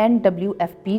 NWFP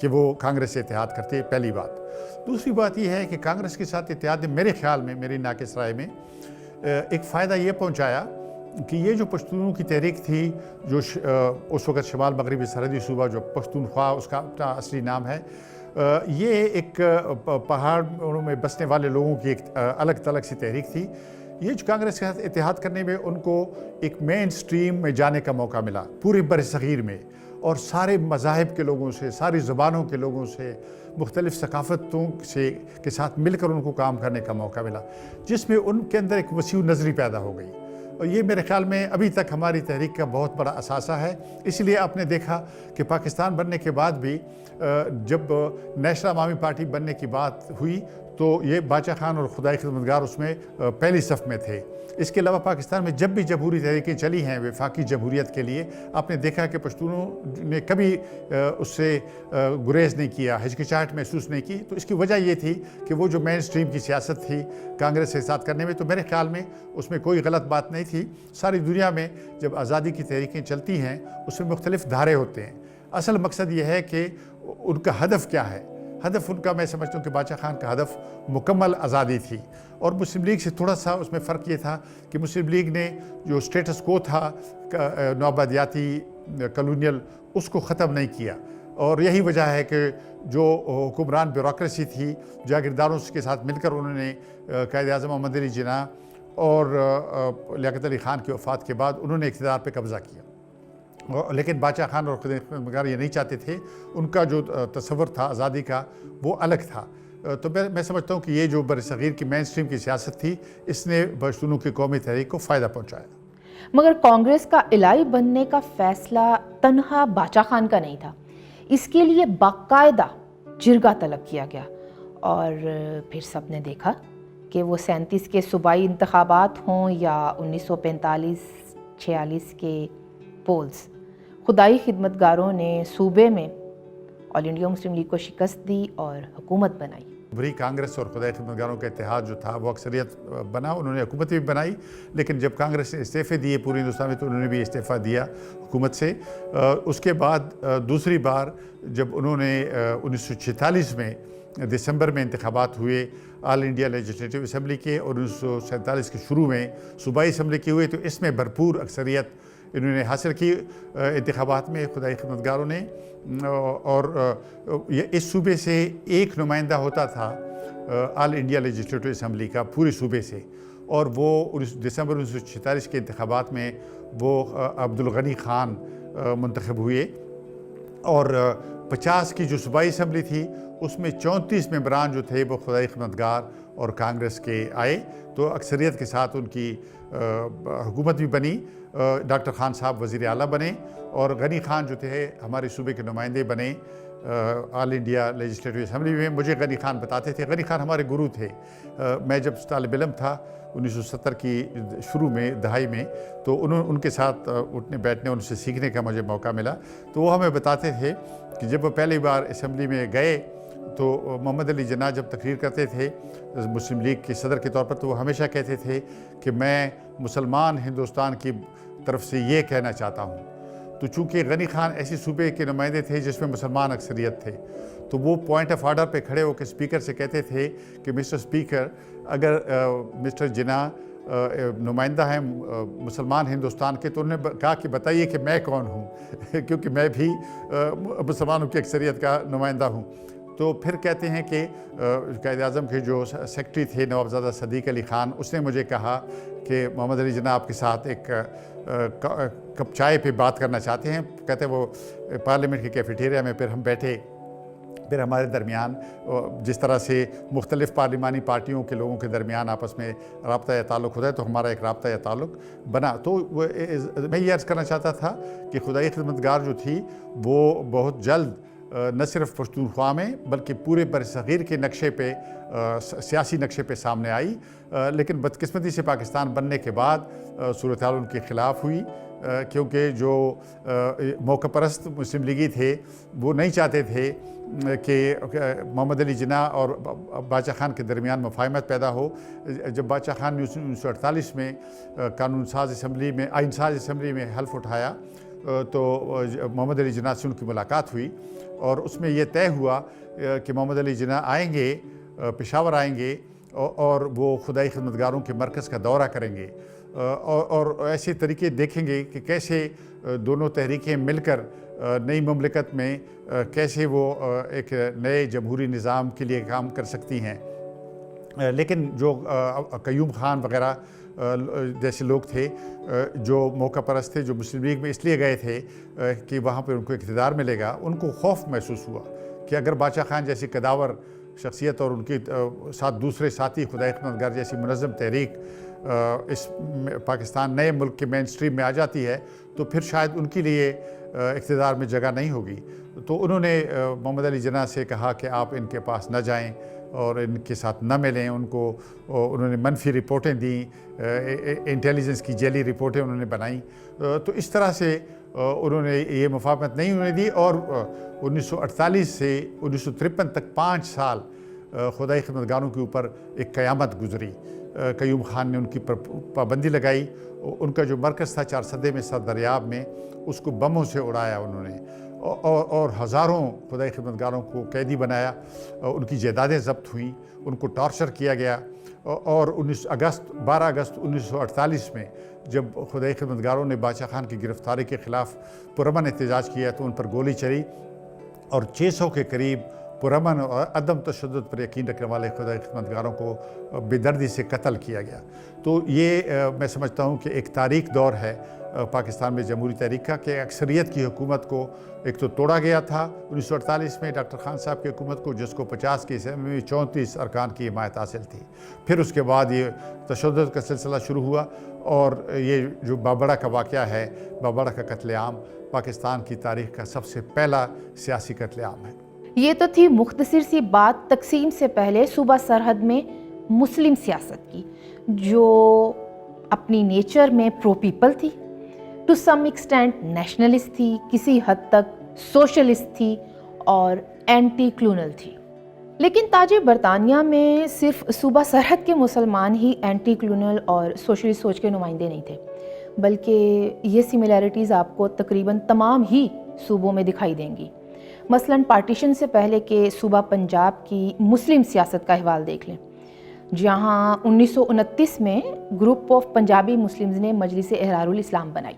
کہ وہ کانگریس سے اتحاد کرتے، پہلی بات۔ دوسری بات یہ ہے کہ کانگریس کے ساتھ اتحاد نے میرے خیال میں، میری ناقص رائے میں، ایک فائدہ یہ پہنچایا کہ یہ جو پشتونوں کی تحریک تھی، جو اس وقت شمال مغربی سرحدی صوبہ جو پختونخوا اس کا اپنا اصلی نام ہے، یہ ایک پہاڑوں میں بسنے والے لوگوں کی ایک الگ تھلگ سی تحریک تھی۔ یہ جو کانگریس کے ساتھ اتحاد کرنے میں ان کو ایک مین سٹریم میں جانے کا موقع ملا پورے بر صغیر میں، اور سارے مذاہب کے لوگوں سے، ساری زبانوں کے لوگوں سے، مختلف ثقافتوں کے ساتھ مل کر ان کو کام کرنے کا موقع ملا، جس میں ان کے اندر ایک وسیع نظری پیدا ہو گئی۔ اور یہ میرے خیال میں ابھی تک ہماری تحریک کا بہت بڑا اثاثہ ہے۔ اس لیے آپ نے دیکھا کہ پاکستان بننے کے بعد بھی جب نیشنل عوامی پارٹی بننے کی بات ہوئی تو یہ باچا خان اور خدائی خدمتگار اس میں پہلی صف میں تھے۔ اس کے علاوہ پاکستان میں جب بھی جمہوری تحریکیں چلی ہیں وفاقی جمہوریت کے لیے، آپ نے دیکھا کہ پشتونوں نے کبھی اس سے گریز نہیں کیا، ہچکچاہٹ محسوس نہیں کی۔ تو اس کی وجہ یہ تھی کہ وہ جو مین سٹریم کی سیاست تھی کانگریس سے ساتھ کرنے میں، تو میرے خیال میں اس میں کوئی غلط بات نہیں تھی۔ ساری دنیا میں جب آزادی کی تحریکیں چلتی ہیں اس میں مختلف دھارے ہوتے ہیں۔ اصل مقصد یہ ہے کہ ان کا ہدف کیا ہے۔ ہدف ان کا، میں سمجھتا ہوں کہ باچا خان کا ہدف مکمل آزادی تھی، اور مسلم لیگ سے تھوڑا سا اس میں فرق یہ تھا کہ مسلم لیگ نے جو سٹیٹس کو تھا نوآبادیاتی کالونیل، اس کو ختم نہیں کیا، اور یہی وجہ ہے کہ جو حکمران بیوروکریسی تھی، جاگیرداروں کے ساتھ مل کر انہوں نے قائد اعظم محمد علی جناح اور لیاقت علی خان کی وفات کے بعد انہوں نے اقتدار پہ قبضہ کیا۔ لیکن باچا خان اور خدائی خدمتگار یہ نہیں چاہتے تھے، ان کا جو تصور تھا آزادی کا وہ الگ تھا۔ تو میں سمجھتا ہوں کہ یہ جو بر صغیر کی مین سٹریم کی سیاست تھی، اس نے پشتونوں کی قومی تحریک کو فائدہ پہنچایا۔ مگر کانگریس کا الہی بننے کا فیصلہ تنہا باچا خان کا نہیں تھا، اس کے لیے باقاعدہ جرگہ طلب کیا گیا، اور پھر سب نے دیکھا کہ وہ 37 کے صوبائی انتخابات ہوں یا 1945-46 کے پولز، خدائی خدمتگاروں نے صوبے میں آل انڈیا مسلم لیگ کو شکست دی اور حکومت بنائی۔ بری کانگریس اور خدائی خدمتگاروں کا اتحاد جو تھا وہ اکثریت بنا، انہوں نے حکومت بھی بنائی، لیکن جب کانگریس نے استعفے دیے پورے ہندوستان میں تو انہوں نے بھی استعفیٰ دیا حکومت سے۔ اس کے بعد دوسری بار جب انہوں نے 1946 میں دسمبر میں انتخابات ہوئے آل انڈیا لیجسلیٹو اسمبلی کے، اور 1947 کے شروع میں صوبائی اسمبلی کے ہوئے، تو اس میں بھرپور اکثریت انہوں نے حاصل کی انتخابات میں خدائی خدمتگاروں نے، اور اس صوبے سے ایک نمائندہ ہوتا تھا آل انڈیا لیجسلیٹو اسمبلی کا پورے صوبے سے، اور وہ دسمبر 1946 کے انتخابات میں وہ عبدالغنی خان منتخب ہوئے، اور 50 کی جو صوبائی اسمبلی تھی اس میں 34 ممبران جو تھے وہ خدائی خدمتگار اور کانگریس کے آئے، تو اکثریت کے ساتھ ان کی حکومت بھی بنی۔ ڈاکٹر خان صاحب وزیر اعلیٰ بنے، اور غنی خان جو تھے ہمارے صوبے کے نمائندے بنے آل انڈیا لیجسلیٹو اسمبلی میں۔ مجھے غنی خان بتاتے تھے، غنی خان ہمارے گرو تھے۔ میں جب طالب علم تھا 1970 کی شروع میں دہائی میں، تو ان کے ساتھ اٹھنے بیٹھنے، ان سے سیکھنے کا مجھے موقع ملا، تو وہ ہمیں بتاتے تھے کہ جب وہ پہلی بار اسمبلی میں گئے تو محمد علی جناح جب تقریر کرتے تھے مسلم لیگ کے صدر کے طور پر، تو وہ ہمیشہ کہتے تھے کہ میں مسلمان ہندوستان کی طرف سے یہ کہنا چاہتا ہوں۔ تو چونکہ غنی خان ایسے صوبے کے نمائندے تھے جس میں مسلمان اکثریت تھے، تو وہ پوائنٹ آف آرڈر پہ کھڑے ہو کے اسپیکر سے کہتے تھے کہ مسٹر اسپیکر، اگر مسٹر جناح نمائندہ ہیں مسلمان ہندوستان کے، تو انہوں نے کہا کہ بتائیے کہ میں کون ہوں کیونکہ میں بھی مسلمانوں کی اکثریت کا نمائندہ ہوں۔ تو پھر کہتے ہیں کہ قائد اعظم کے جو سیکرٹری تھے نوابزادہ صدیق علی خان، اس نے مجھے کہا کہ محمد علی جناح آپ کے ساتھ ایک کپ چائے پہ بات کرنا چاہتے ہیں۔ کہتے ہیں وہ پارلیمنٹ کے کیفیٹیریا میں، پھر ہم بیٹھے، پھر ہمارے درمیان جس طرح سے مختلف پارلیمانی پارٹیوں کے لوگوں کے درمیان آپس میں رابطہ یا تعلق ہوتا ہے، تو ہمارا ایک رابطہ یا تعلق بنا۔ تو میں یہ عرض کرنا چاہتا تھا کہ خدائی خدمتگار جو تھی وہ بہت جلد نہ صرف پشتونخوا میں بلکہ پورے برصغیر کے نقشے پہ، سیاسی نقشے پہ سامنے آئی، لیکن بدقسمتی سے پاکستان بننے کے بعد صورتحال ان کے خلاف ہوئی، کیونکہ جو موقع پرست مسلم لیگی تھے وہ نہیں چاہتے تھے کہ محمد علی جناح اور باچا خان کے درمیان مفاہمت پیدا ہو۔ جب باچا خان نے 1948 میں قانون ساز اسمبلی میں، آئین ساز اسمبلی میں حلف اٹھایا، تو محمد علی جناح سے ان کی ملاقات ہوئی اور اس میں یہ طے ہوا کہ محمد علی جناح آئیں گے، پشاور آئیں گے اور وہ خدائی خدمتگاروں کے مرکز کا دورہ کریں گے اور ایسے طریقے دیکھیں گے کہ کیسے دونوں تحریکیں مل کر نئی مملکت میں کیسے وہ ایک نئے جمہوری نظام کے لیے کام کر سکتی ہیں۔ لیکن جو قیوم خان وغیرہ جیسے لوگ تھے جو موقع پرست تھے، جو مسلم لیگ میں اس لیے گئے تھے کہ وہاں پہ ان کو اقتدار ملے گا، ان کو خوف محسوس ہوا کہ اگر باچا خان جیسی قداور شخصیت اور ان کے ساتھ دوسرے ساتھی خدائی خدمتگار جیسی منظم تحریک اس پاکستان نئے ملک کے مین سٹریم میں آ جاتی ہے تو پھر شاید ان کے لیے اقتدار میں جگہ نہیں ہوگی۔ تو انہوں نے محمد علی جناح سے کہا کہ آپ ان کے پاس نہ جائیں اور ان کے ساتھ نہ ملیں۔ انہوں نے منفی رپورٹیں دیں، انٹیلیجنس کی جعلی رپورٹیں انہوں نے بنائیں۔ تو اس طرح سے انہوں نے یہ مفاہمت نہیں انہوں نے دی اور 1948 سے 1953 تک 5 سال خدائی خدمتگاروں کے اوپر ایک قیامت گزری۔ قیوم خان نے ان کی پابندی لگائی، ان کا جو مرکز تھا چارسدے میں دریاب میں، اس کو بموں سے اڑایا انہوں نے اور ہزاروں خدائی خدمتگاروں کو قیدی بنایا، ان کی جائیدادیں ضبط ہوئیں، ان کو ٹارچر کیا گیا اور 12 اگست 1948 میں جب خدائی خدمتگاروں نے باچا خان کی گرفتاری کے خلاف پرامن احتجاج کیا تو ان پر گولی چلی اور 600 کے قریب پرامن اور عدم تشدد پر یقین رکھنے والے خدائی خدمتگاروں کو بے دردی سے قتل کیا گیا۔ تو یہ میں سمجھتا ہوں کہ ایک تاریک دور ہے پاکستان میں جمہوری تحریک کا کہ اکثریت کی حکومت کو ایک تو توڑا گیا تھا 1948 میں ڈاکٹر خان صاحب کی حکومت کو، جس کو 50 کی اسمبلی میں 34 ارکان کی حمایت حاصل تھی۔ پھر اس کے بعد یہ تشدد کا سلسلہ شروع ہوا اور یہ جو بابڑا کا واقعہ ہے، بابڑا کا قتل عام پاکستان کی تاریخ کا سب سے پہلا سیاسی قتل عام ہے۔ یہ تو تھی مختصر سی بات تقسیم سے پہلے صوبہ سرحد میں مسلم سیاست کی، جو اپنی نیچر میں پرو پیپل تھی، ٹو سم ایکسٹینٹ نیشنلسٹ تھی، کسی حد تک سوشلسٹ تھی اور اینٹی کلونل تھی۔ لیکن تاج برطانیہ میں صرف صوبہ سرحد کے مسلمان ہی اینٹی کلونل اور سوشلسٹ سوچ کے نمائندے نہیں تھے، بلکہ یہ سملیرٹیز آپ کو تقریباً تمام ہی صوبوں میں دکھائی دیں گی۔ مثلاً پارٹیشن سے پہلے کے صوبہ پنجاب کی مسلم سیاست کا احوال دیکھ لیں، جہاں 1929 میں گروپ آف پنجابی مسلمز نے مجلس احرار الاسلام بنائی،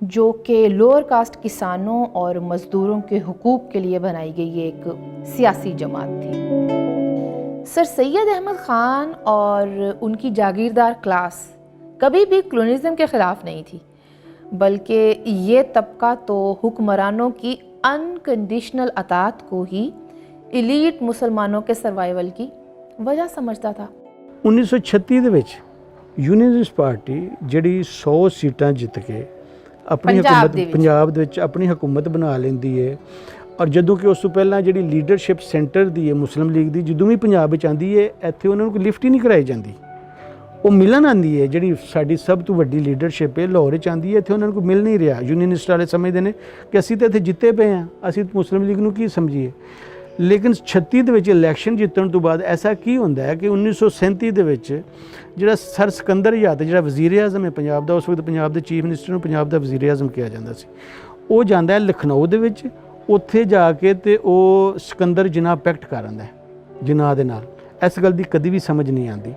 جو کہ لوور کاسٹ کسانوں اور مزدوروں کے حقوق کے لیے بنائی گئی ایک سیاسی جماعت تھی۔ سر سید احمد خان اور ان کی جاگیردار کلاس کبھی بھی کلونزم کے خلاف نہیں تھی، بلکہ یہ طبقہ تو حکمرانوں کی انکنڈیشنل اطاعت کو ہی ایلیٹ مسلمانوں کے سروائیول کی وجہ سمجھتا تھا۔ 1936 ਦੇ ਵਿੱਚ ਯੂਨੀਅਨਿਸਟ ਪਾਰਟੀ ਜਿਹੜੀ 100 ਸੀਟਾਂ ਜਿੱਤ ਕੇ ਆਪਣੀ ਪੰਜਾਬ ਦੇ ਵਿੱਚ ਆਪਣੀ ਹਕੂਮਤ ਬਣਾ ਲੈਂਦੀ ਹੈ ਔਰ ਜਦੋਂ ਕਿ ਉਸ ਤੋਂ ਪਹਿਲਾਂ ਜਿਹੜੀ ਲੀਡਰਸ਼ਿਪ ਸੈਂਟਰ ਦੀ ਹੈ ਮੁਸਲਿਮ ਲੀਗ ਦੀ, ਜਦੋਂ ਵੀ ਪੰਜਾਬ ਵਿੱਚ ਆਉਂਦੀ ਹੈ ਇੱਥੇ ਉਹਨਾਂ ਨੂੰ ਕੋਈ ਲਿਫਟ ਹੀ ਨਹੀਂ ਕਰਾਈ ਜਾਂਦੀ। ਉਹ ਮਿਲਣ ਆਉਂਦੀ ਹੈ, ਜਿਹੜੀ ਸਾਡੀ ਸਭ ਤੋਂ ਵੱਡੀ ਲੀਡਰਸ਼ਿਪ ਹੈ ਲਾਹੌਰ 'ਚ ਆਉਂਦੀ ਹੈ, ਇੱਥੇ ਉਹਨਾਂ ਨੂੰ ਕੋਈ ਮਿਲ ਨਹੀਂ ਰਿਹਾ। ਯੂਨੀਅਨਿਸਟ ਵਾਲੇ ਸਮਝਦੇ ਨੇ ਕਿ ਅਸੀਂ ਤਾਂ ਇੱਥੇ ਜਿੱਤੇ ਪਏ ਹਾਂ, ਅਸੀਂ ਮੁਸਲਿਮ ਲੀਗ ਨੂੰ ਕੀ ਸਮਝੀਏ। ਲੇਕਿਨ 36 ਦੇ ਵਿੱਚ ਇਲੈਕਸ਼ਨ ਜਿੱਤਣ ਤੋਂ ਬਾਅਦ ਐਸਾ ਕੀ ਹੁੰਦਾ ਹੈ ਕਿ 1937 ਦੇ ਵਿੱਚ ਜਿਹੜਾ ਸਰ ਸਿਕੰਦਰ ਯਾਦ ਜਿਹੜਾ ਵਜ਼ੀਰ ਆਜ਼ਮ ਹੈ ਪੰਜਾਬ ਦਾ, ਉਸ ਵਕਤ ਪੰਜਾਬ ਦੇ ਚੀਫ ਮਿਨਿਸਟਰ ਨੂੰ ਪੰਜਾਬ ਦਾ ਵਜ਼ੀਰ ਆਜ਼ਮ ਕਿਹਾ ਜਾਂਦਾ ਸੀ, ਉਹ ਜਾਂਦਾ ਹੈ ਲਖਨਊ ਦੇ ਵਿੱਚ, ਉੱਥੇ ਜਾ ਕੇ ਤੇ ਉਹ ਸਿਕੰਦਰ ਜਿਨਾਹ ਪੈਕਟ ਕਰ ਆਉਂਦਾ ਹੈ ਜਿਨਾਹ ਦੇ ਨਾਲ। ਇਸ ਗੱਲ ਦੀ ਕਦੀ ਵੀ ਸਮਝ ਨਹੀਂ ਆਉਂਦੀ।